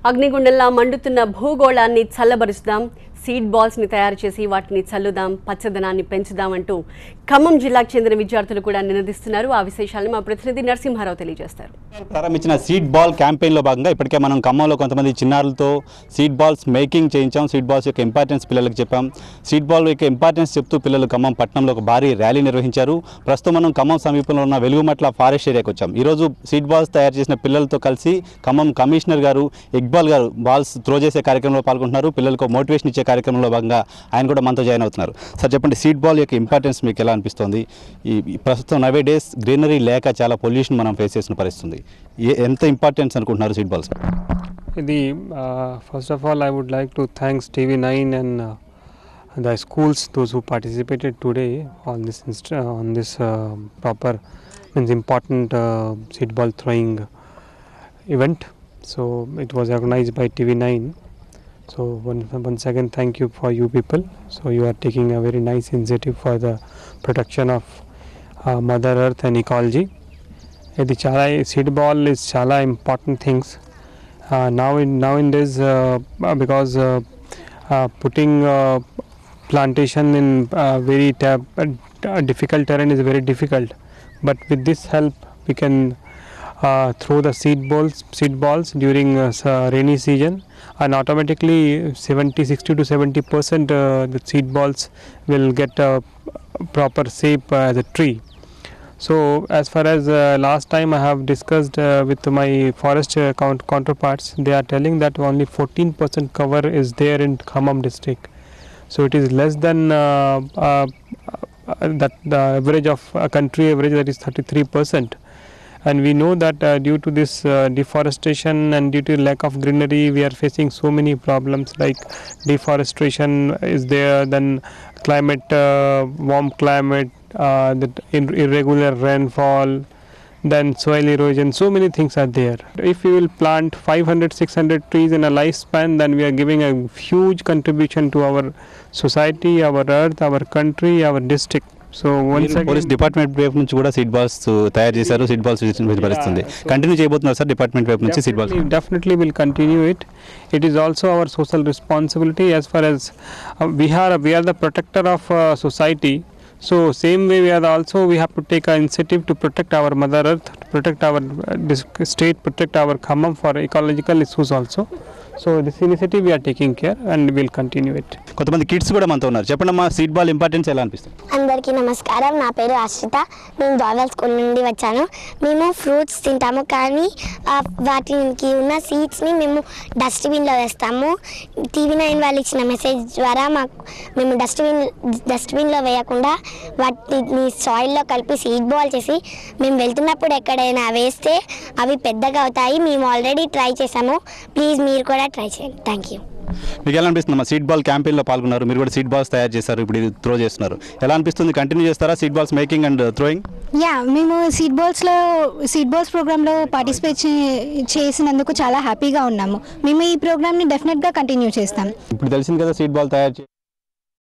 అగ్నిగుండంలా మండుతున్న భూగోళాన్ని చల్లబరుస్తాం, seed balls ని తయారు చేసి వాటిని చల్లుదాం, పచ్చదనాన్ని పెంచుదాం అంటూ ఖమ్మం జిల్లాకు చెందిన విద్యార్థులు కూడా నినదిస్తున్నారు. ఆ విశేషాలను మా ప్రతినిధి నరసింహారావు తెలియజేస్తారు. ప్రారంభించిన సీడ్ బాల్ క్యాంపెయిన్లో భాగంగా ఇప్పటికే మనం ఖమ్మంలో కొంతమంది చిన్నారులతో సీడ్ బాల్స్ మేకింగ్ చేయించాం. సీడ్ బాల్స్ యొక్క ఇంపార్టెన్స్ పిల్లలకు చెప్పాం. సీడ్ బాల్ యొక్క ఇంపార్టెన్స్ చెప్తూ పిల్లలు ఖమ్మం పట్టణంలో ఒక భారీ ర్యాలీ నిర్వహించారు. ప్రస్తుతం మనం ఖమ్మం సమీపంలో ఉన్న వెలుగుమట్ల ఫారెస్ట్ ఏరియాకి వచ్చాం. ఈరోజు సీడ్ బాల్స్ తయారు చేసిన పిల్లలతో కలిసి ఖమ్మం కమిషనర్ గారు ఇక్బాల్ గారు బాల్స్ త్రో చేసే కార్యక్రమంలో పాల్గొంటున్నారు. పిల్లలకు మోటివేషన్ ఇచ్చే కార్యక్రమంలో భాగంగా ఆయన కూడా మనతో జాయిన్ అవుతున్నారు. సార్ చెప్పండి, సీడ్ బాల్ యొక్క ఇంపార్టెన్స్ మీకు ఎలా అనిపిస్తుంది? ఈ ప్రస్తుతం నవే డేస్ గ్రీనరీ లేక చాలా పొల్యూషన్ మనం ఫేస్ చేసిన పరిస్థితుంది. ఎంత ఇంపార్టెన్స్ అనుకుంటున్నారు సీడ్ బాల్స్? ఇది first of all I would like to thanks TV9 and the schools, those who participated today on this proper means important seed ball throwing event. So it was organized by TV9. So once again thank you for you people. So you are taking a very nice initiative for the protection of Mother Earth and ecology. The seed ball is chala important things now in this because putting plantation in very difficult terrain is very difficult, but with this help we can throw the seed balls during rainy season, and automatically 60 to 70% the seed balls will get a proper shape as a tree. So as far as last time I have discussed with my forest counterparts, they are telling that only 14% cover is there in Khammam district. So it is less than that the average of a country average, that is 33%. And we know that due to this deforestation and due to lack of greenery, we are facing so many problems like deforestation is there, then climate, warm climate, the irregular rainfall, then soil erosion, so many things are there. If we will plant 500-600 trees in a lifespan, then we are giving a huge contribution to our society, our earth, our country, our district. So police department వైపు నుంచి కూడా seed balls తయారు చేశారు. Seed balls పరిస్థితుంది continue చేయబోతున్నారు sir department వైపు నుంచి seed balls? Definitely will continue it. It is also our social responsibility as far as we are the protector of society. So same way we have to take an initiative to protect our mother earth, to protect our state, protect our Khammam for ecological issues also. So this initiative we are taking care and we will continue it. కొంతమంది kids కూడా మనతో ఉన్నారు. చెప్పండి అమ్మా, seed ball importance ఎలా అనిపిస్తుంది? అందరికీ నమస్కారం. నా పేరు ఆశ్రిత. నేను దోర్వెల్ స్కూల్ నుండి వచ్చాను. మేము ఫ్రూట్స్ తింటాము, కానీ వాటికి ఉన్న సీడ్స్ని మేము డస్ట్బిన్లో వేస్తాము. TV9 వాళ్ళు ఇచ్చిన మెసేజ్ ద్వారా మేము డస్ట్బిన్లో వేయకుండా వాటిని సాయిల్లో కలిపి సీడ్ బాల్ చేసి మేము వెళ్తున్నప్పుడు ఎక్కడైనా వేస్తే అవి పెద్దగా అవుతాయి. మేము ఆల్రెడీ ట్రై చేసాము. ప్లీజ్ మీరు కూడా ట్రై చేయండి. Thank you. మీకు ఎలా అనిపిస్తుంది అమ్మా? సీడ్ బాల్ క్యాంపెయిన్లో పాల్గొన్నారు, మీరు కూడా సీడ్ బాల్స్ తయారు చేశారు, ఇప్పుడు ఇది త్రో చేస్తున్నారు. ఎలా అనిపిస్తుంది? కంటిన్యూ చేస్తారా seed balls making and throwing? మేము సీడ్ బాల్స్ ప్రోగ్రాంలో పార్టిసిపేట్ చేసినందుకు చాలా హ్యాపీగా ఉన్నాము. మేము ఈ ప్రోగ్రామ్ని డెఫినెట్గా కంటిన్యూ చేస్తాం. ఇప్పుడు తెలిసింది కదా సీడ్ బాల్ తయారు